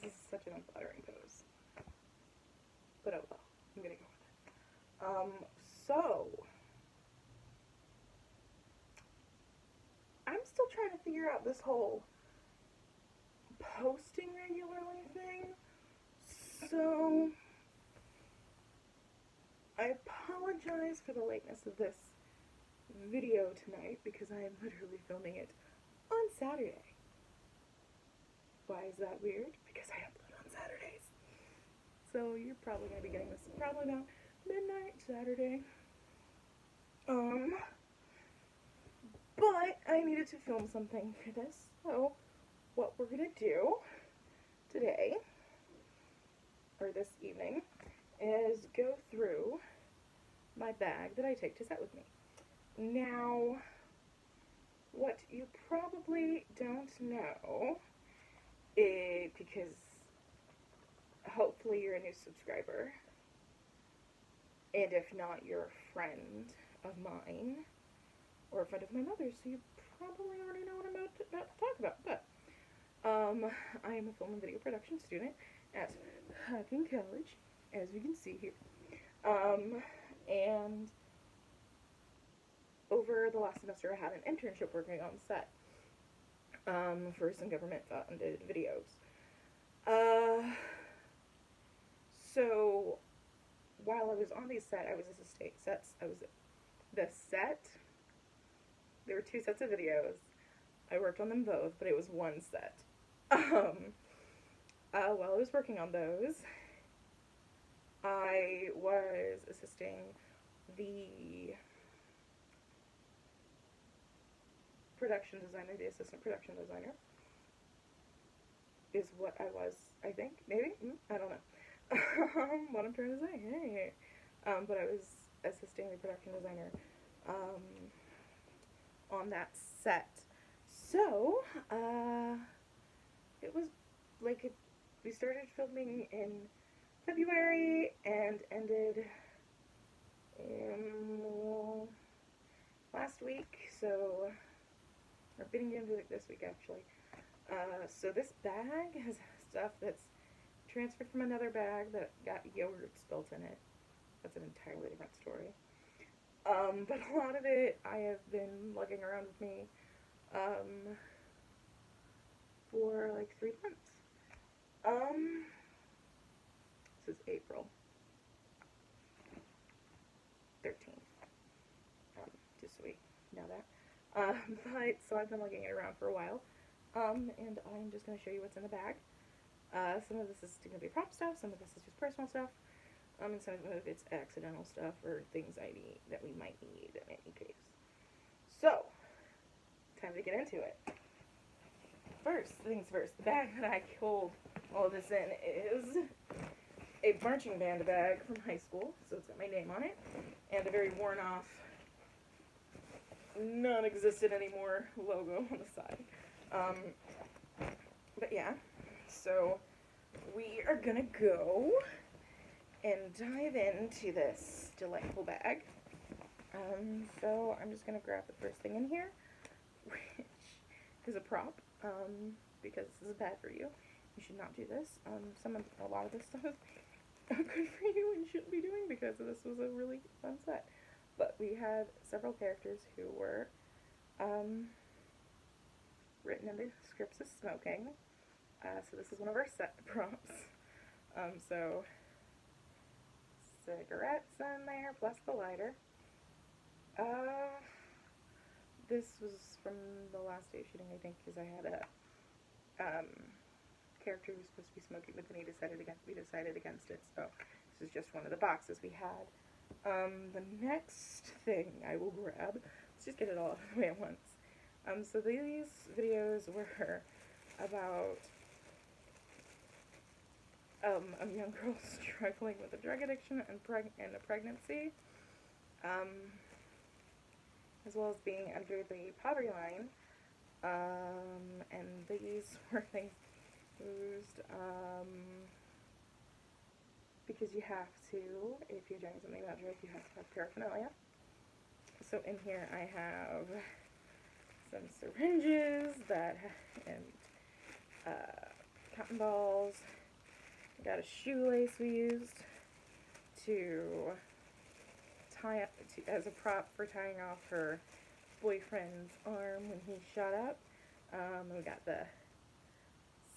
This is such an unflattering pose. But oh well, I'm gonna go with it. So I'm still trying to figure out this whole posting regularly thing. So I apologize for the lateness of this video tonight because I am literally filming it on Saturday. Why is that weird? Because I upload on Saturdays. So you're probably going to be getting this probably about midnight Saturday. But I needed to film something for this. So what we're going to do today, or this evening, is go through my bag that I take to set with me. Now, what you probably don't know is, because hopefully you're a new subscriber, and if not, you're a friend of mine, or a friend of my mother's, so you probably already know what I'm about to talk about, but I am a film and video production student at Hocking College, as you can see here, and over the last semester I had an internship working on set for some government-funded videos. So while I was on these sets, I was the set. There were 2 sets of videos. I worked on them both, but it was one set. While I was working on those, I was assisting the production designer, the assistant production designer, is what I was, I think, maybe? I don't know. What I'm trying to say, hey. But I was assisting the production designer, on that set. So, it was like, we started filming in February and ended last week, so, or beginning of this week actually. So this bag has stuff that's transferred from another bag that got yogurt spilt in it. That's an entirely different story. But a lot of it I have been lugging around with me for like 3 months. This is April 13th. Just so we know that. But so I've been lugging it around for a while. And I'm just going to show you what's in the bag. Some of this is going to be prop stuff, some of this is just personal stuff, and some of it's accidental stuff or things I need that we might need in any case. So, time to get into it. First things first, the bag that I hold all this in is a marching band bag from high school, so it's got my name on it, and a very worn off, non-existent anymore logo on the side. But yeah, so we are gonna go and dive into this delightful bag. So I'm just gonna grab the first thing in here, which is a prop, because this is bad for you. You should not do this. A lot of this stuff is not good for you and shouldn't be doing because this was a really fun set. But we had several characters who were, written in the scripts as smoking. So this is one of our set props. So cigarettes in there plus the lighter. This was from the last day of shooting, I think, because I had a character who was supposed to be smoking, but then we decided against it. So this is just one of the boxes we had. The next thing I will grab, let's just get it all out of the way at once. So these videos were about a young girl struggling with a drug addiction and a pregnancy, as well as being under the poverty line. And these were things used because you have to, if you're doing something about drugs, you have to have paraphernalia. So in here I have some syringes and cotton balls. We got a shoelace we used to tie up as a prop for tying off her boyfriend's arm when he shot up. We got the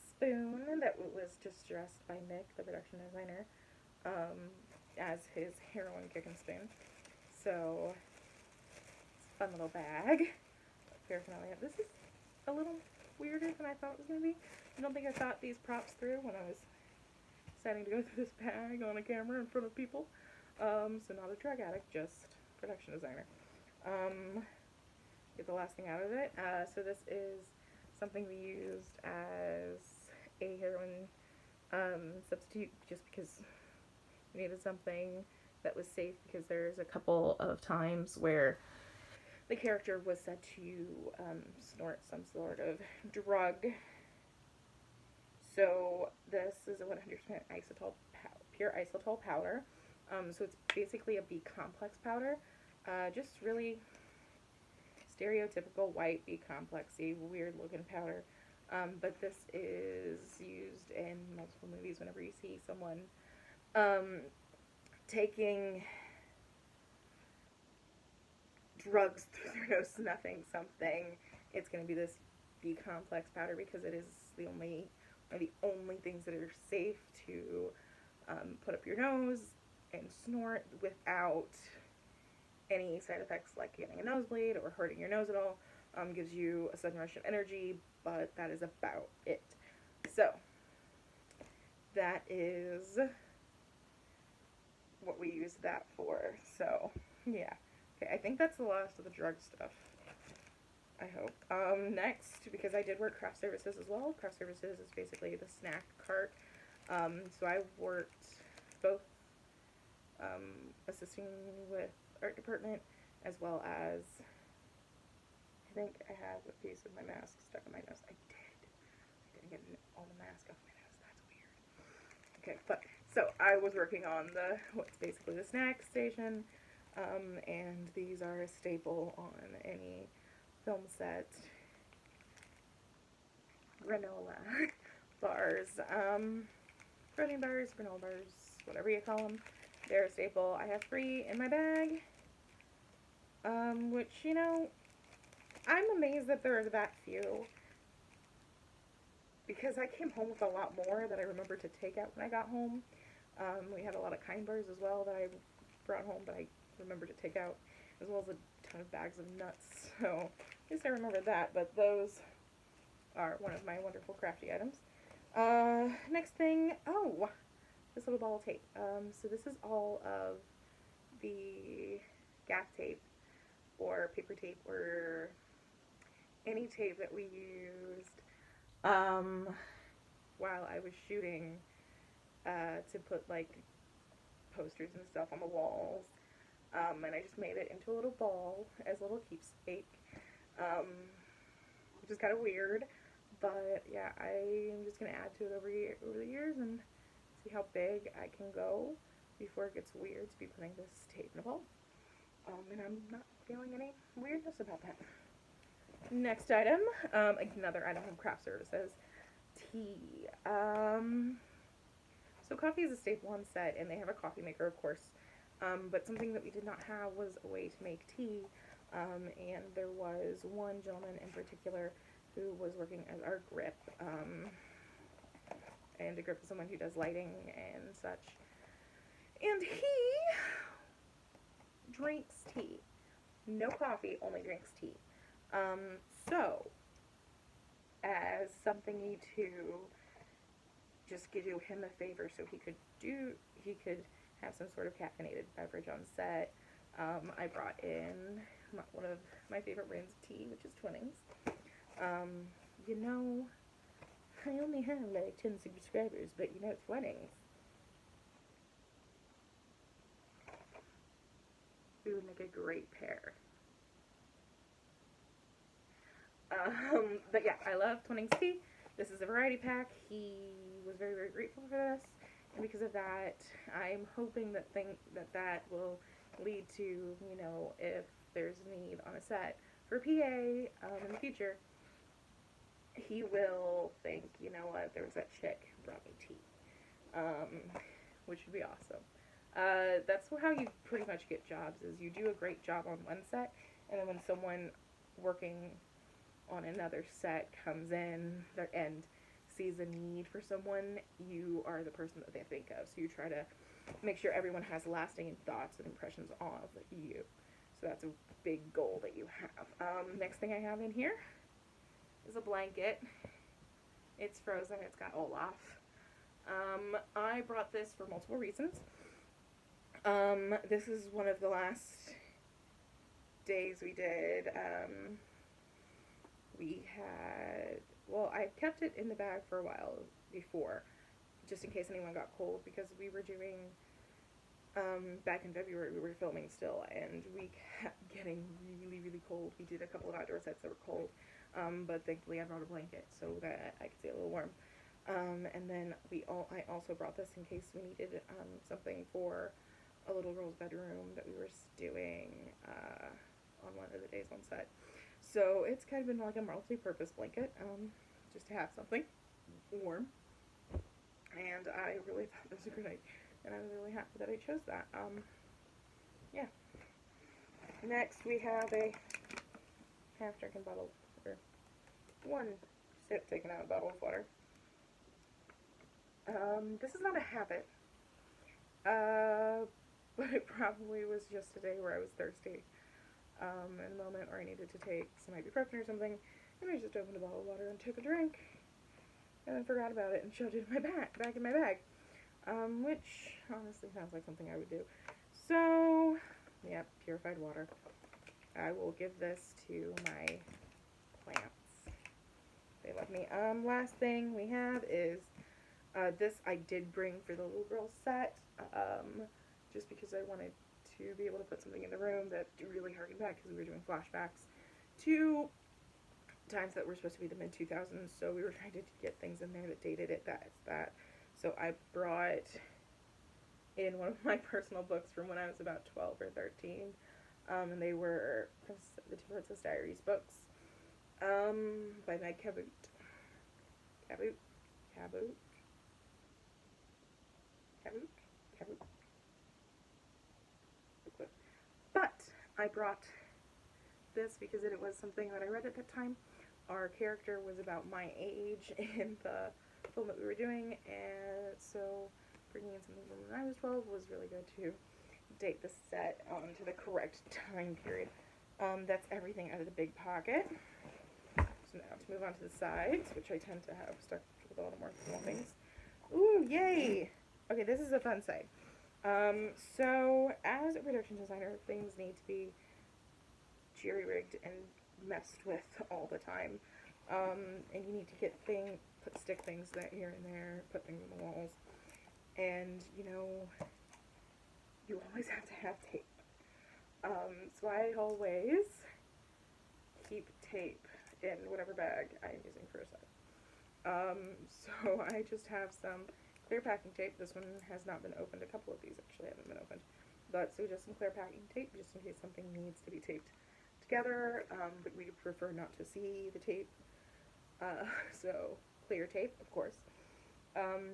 spoon that was distressed by Nick, the production designer, as his heroin kicking spoon. So, it's a fun little bag. Paraphernalia. This is a little weirder than I thought it was going to be. I don't think I thought these props through when I was deciding to go through this bag on a camera in front of people. So not a drug addict, just production designer. Get the last thing out of it. So this is something we used as a heroin substitute just because we needed something that was safe, because there's a couple of times where the character was said to snort some sort of drug. So this is a 100% pure isotyl powder. So it's basically a B complex powder. Just really stereotypical white B complexy, weird looking powder. But this is used in multiple movies whenever you see someone taking drugs through their nose, snuffing something. It's going to be this B complex powder because it is one of the only things that are safe to put up your nose and snort without any side effects like getting a nosebleed or hurting your nose at all. Gives you a sudden rush of energy, but that is about it. So, that is what we use that for. So, yeah. Okay, I think that's the last of the drug stuff, I hope. Next, because I did work craft services as well. Craft services is basically the snack cart. So I worked both assisting with art department as well as, I think I have a piece of my mask stuck in my nose. I didn't get all the mask off my nose. That's weird. Okay, but so I was working on what's basically the snack station. And these are a staple on any film set. Granola bars, protein bars, granola bars, whatever you call them. They're a staple. I have 3 in my bag, which, you know, I'm amazed that there are that few, because I came home with a lot more that I remembered to take out when I got home. We had a lot of Kind bars as well that I brought home, but I remember to take out, as well as a ton of bags of nuts. So at least I remember that. But those are one of my wonderful crafty items. Next thing, oh, this little ball of tape. So this is all of the gaff tape or paper tape or any tape that we used while I was shooting to put like posters and stuff on the walls. And I just made it into a little ball as a little keepsake, which is kind of weird, but yeah, I'm just going to add to it over the years and see how big I can go before it gets weird to be putting this tape in a ball. And I'm not feeling any weirdness about that. Next item, another item from craft services, tea. So coffee is a staple on set, and they have a coffee maker, of course. But something that we did not have was a way to make tea, and there was one gentleman in particular who was working as our grip, and a grip is someone who does lighting and such, and he drinks tea. No coffee, only drinks tea. So, as something to just do him a favor so he could have some sort of caffeinated beverage on set, I brought in one of my favorite brands of tea, which is Twinings. You know, I only have like 10 subscribers, but you know, Twinings. We would make a great pair. But yeah, I love Twinings tea. This is a variety pack. He was very, very grateful for this. And because of that, I'm hoping that that will lead to, you know, if there's a need on a set for PA in the future, he will think, you know what, there was that chick who brought me tea, which would be awesome. That's how you pretty much get jobs, is you do a great job on one set, and then when someone working on another set comes in and sees a need for someone, you are the person that they think of. So you try to make sure everyone has lasting thoughts and impressions of you. So that's a big goal that you have. Next thing I have in here is a blanket. It's frozen. It's got Olaf. I brought this for multiple reasons. This is one of the last days we did. We had, well, I kept it in the bag for a while before, just in case anyone got cold, because we were doing, back in February, we were filming still, and we kept getting really, really cold. We did a couple of outdoor sets that were cold, but thankfully I brought a blanket so that I could stay a little warm. And then I also brought this in case we needed something for a little girl's bedroom that we were doing on one of the days on set. So it's kind of been like a multi-purpose blanket, just to have something warm. And I really thought it was a good idea, and I was really happy that I chose that. Yeah. Next we have a half-drinking bottle, or one sip taken out of a bottle of water. This is not a habit, but it probably was just a day where I was thirsty, in a moment where I needed to take some ibuprofen or something, and I just opened a bottle of water and took a drink, and then forgot about it and shoved it in my back in my bag, which honestly sounds like something I would do. So, yeah, purified water. I will give this to my plants. They love me. Last thing we have is, this I did bring for the little girl set, just because I wanted to be able to put something in the room that really harkened back, because we were doing flashbacks to times that were supposed to be the mid-2000s, so we were trying to get things in there that dated it, that. So I brought in one of my personal books from when I was about 12 or 13, and they were the Two Princess Diaries books, by Meg Cabot. Cabot? But I brought this because it was something that I read at that time. Our character was about my age in the film that we were doing, and so bringing in something from when I was 12 was really good to date the set onto the correct time period. That's everything out of the big pocket. So now to move on to the sides, which I tend to have stuck with a lot more small things. Ooh, yay! Okay, this is a fun side. So as a production designer, things need to be jerry-rigged and messed with all the time. And you need to stick things here and there, put things on the walls. And, you know, you always have to have tape. So I always keep tape in whatever bag I'm using for a set. So I just have some clear packing tape. This one has not been opened. A couple of these actually haven't been opened. But so just some clear packing tape, just in case something needs to be taped together, but we prefer not to see the tape. So clear tape, of course.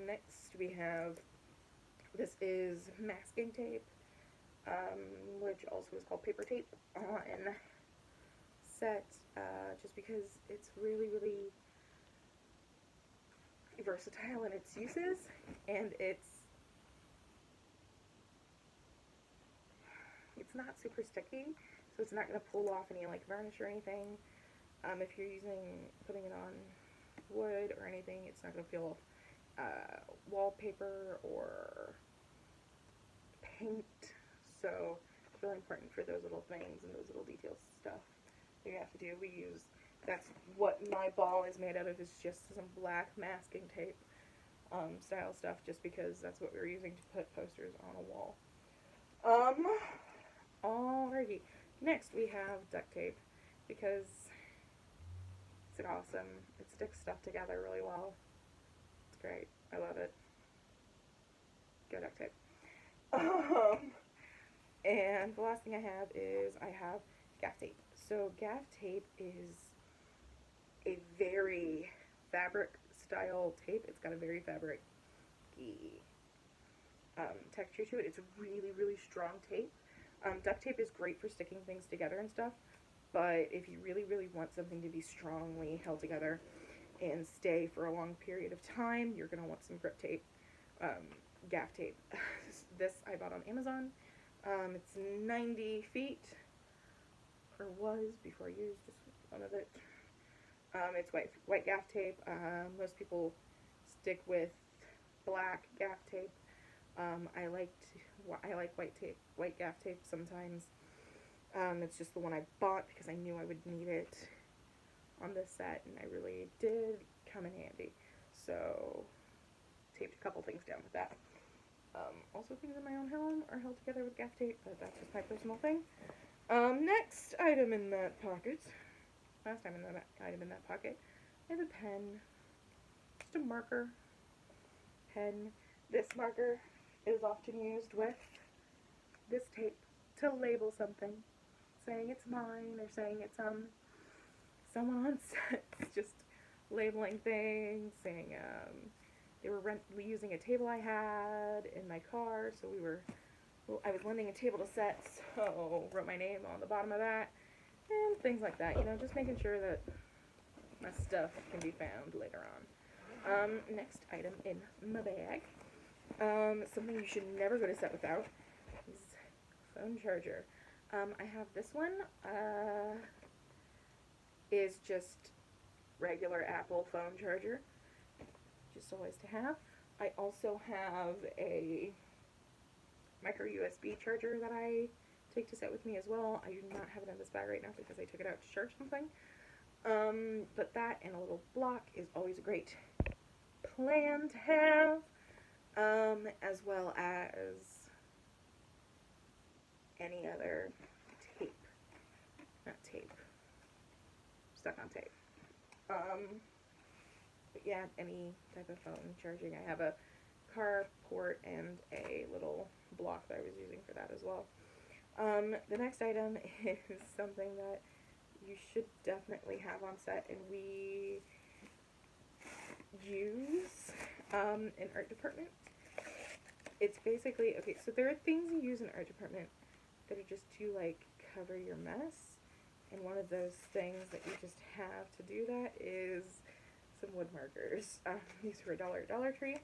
Next we have, this is masking tape, which also is called paper tape on set, just because it's really, really versatile in its uses, and it's not super sticky, so it's not going to pull off any like varnish or anything. If you're putting it on wood or anything, it's not going to peel off wallpaper or paint. So it's really important for those little things and those little details stuff that you have to do. That's what my ball is made out of, is just some black masking tape style stuff, just because that's what we were using to put posters on a wall. Alrighty. Next we have duct tape, because it's awesome. It sticks stuff together really well. It's great. I love it. Go duct tape. And the last thing I have is I have gaff tape. So gaff tape is a very fabric style tape. It's got a very fabric texture to it. It's really, really strong tape. Duct tape is great for sticking things together and stuff, but if you really, really want something to be strongly held together and stay for a long period of time, you're going to want some grip tape, gaff tape. This I bought on Amazon. It's 90 feet, or was before I used just one of it. It's white gaff tape. Most people stick with black gaff tape. I like white gaff tape sometimes. It's just the one I bought because I knew I would need it on this set, and I really did come in handy. So, taped a couple things down with that. Also, things in my own home are held together with gaff tape, but that's just my personal thing. Next item in that pocket. Last item in that pocket. I have a pen. Just a marker. Pen. This marker is often used with this tape to label something, saying it's mine or saying it's someone on set. Just labeling things, saying they were using a table I had in my car, so I was lending a table to set, so wrote my name on the bottom of that, and things like that. You know, just making sure that my stuff can be found later on. Next item in my bag. Something you should never go to set without is phone charger. I have this one. Is just regular Apple phone charger. Just always to have. I also have a micro USB charger that I take to set with me as well. I do not have it in this bag right now because I took it out to charge something. But that and a little block is always a great plan to have. As well as any other tape. Not tape. Stuck on tape. But yeah, any type of phone charging. I have a car port and a little block that I was using for that as well. The next item is something that you should definitely have on set, and we use in art department. It's basically, okay, so there are things you use in art department that are just to, like, cover your mess, and one of those things that you just have to do that is some wood markers. These were $1 at Dollar Tree.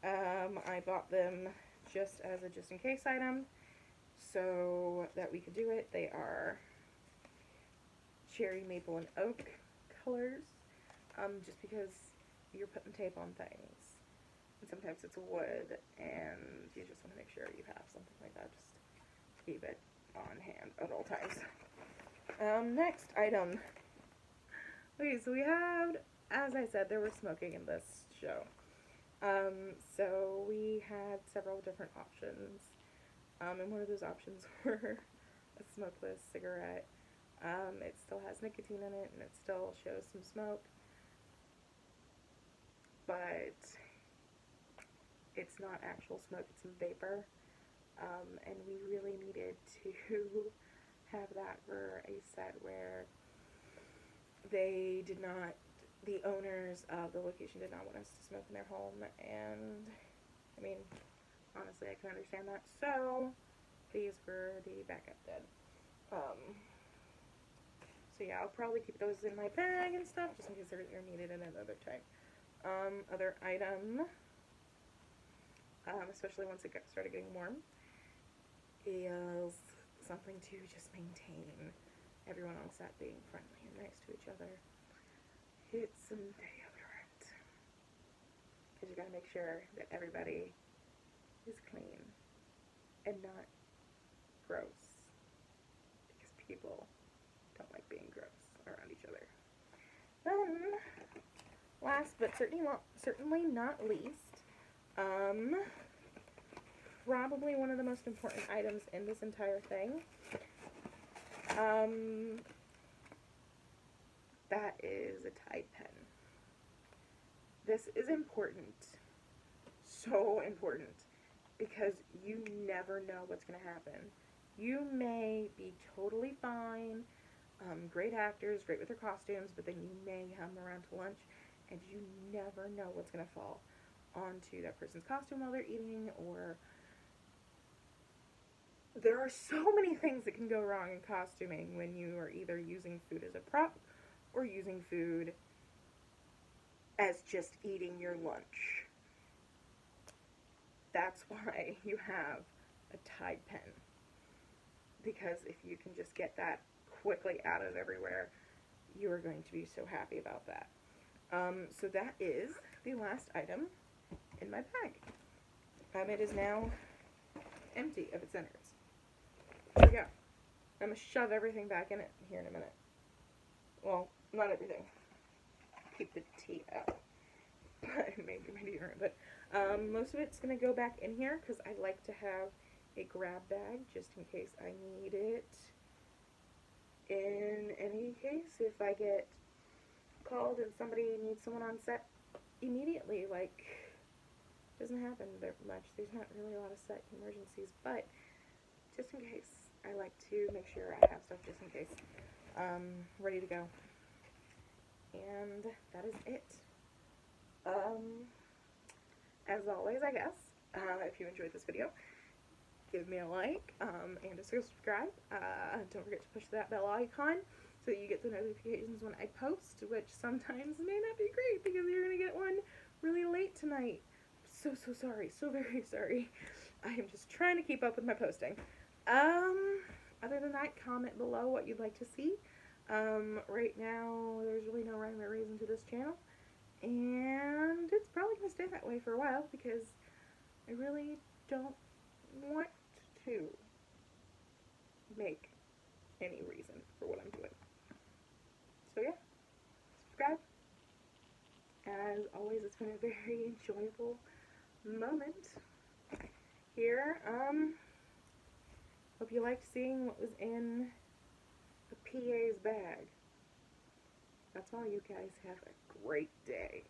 I bought them just as a just-in-case item so that we could do it. They are cherry, maple, and oak colors, just because you're putting tape on things. And sometimes it's wood, and you just want to make sure you have something like that. Just keep it on hand at all times. Next item. Okay, so we had, as I said, there was smoking in this show. So we had several different options. And one of those options were a smokeless cigarette. It still has nicotine in it, and it still shows some smoke. But it's not actual smoke, it's vapor. And we really needed to have that for a set where the owners of the location did not want us to smoke in their home, and I mean, honestly, I can understand that. So these were the backup then. So yeah, I'll probably keep those in my bag and stuff, just in case they're needed at another time. Other item, especially once it started getting warm, is something to just maintain everyone on set being friendly and nice to each other. It's some deodorant. Because you gotta make sure that everybody is clean and not gross. Because people don't like being gross around each other. Then, last but certainly not least, probably one of the most important items in this entire thing, that is a Tide pen. This is important, so important, because you never know what's going to happen. You may be totally fine, great actors, great with their costumes, but then you may come around to lunch and you never know what's going to fall onto that person's costume while they're eating, or there are so many things that can go wrong in costuming when you are either using food as a prop or using food as just eating your lunch. That's why you have a Tide pen, because if you can just get that quickly out of everywhere, you are going to be so happy about that. So that is the last item in my bag. It is now empty of its innards. Here we go. I'm going to shove everything back in it here in a minute. Well, not everything. Keep the tea out. Maybe my deodorant, but most of it's going to go back in here because I like to have a grab bag just in case I need it. In any case, if I get called and somebody needs someone on set immediately, like, doesn't happen very much. There's not really a lot of set emergencies, but just in case, I like to make sure I have stuff just in case ready to go. And that is it. As always, I guess, if you enjoyed this video, give me a like and a subscribe. Don't forget to push that bell icon so that you get the notifications when I post, which sometimes may not be great because you're going to get one really late tonight. So sorry. So very sorry. I am just trying to keep up with my posting. Other than that, comment below what you'd like to see. Right now, there's really no rhyme or reason to this channel. And it's probably going to stay that way for a while because I really don't want to make any reason for what I'm doing. So yeah, subscribe. As always, it's been a very enjoyable moment here. Hope you liked seeing what was in the PA's bag. That's all, you guys. Have a great day.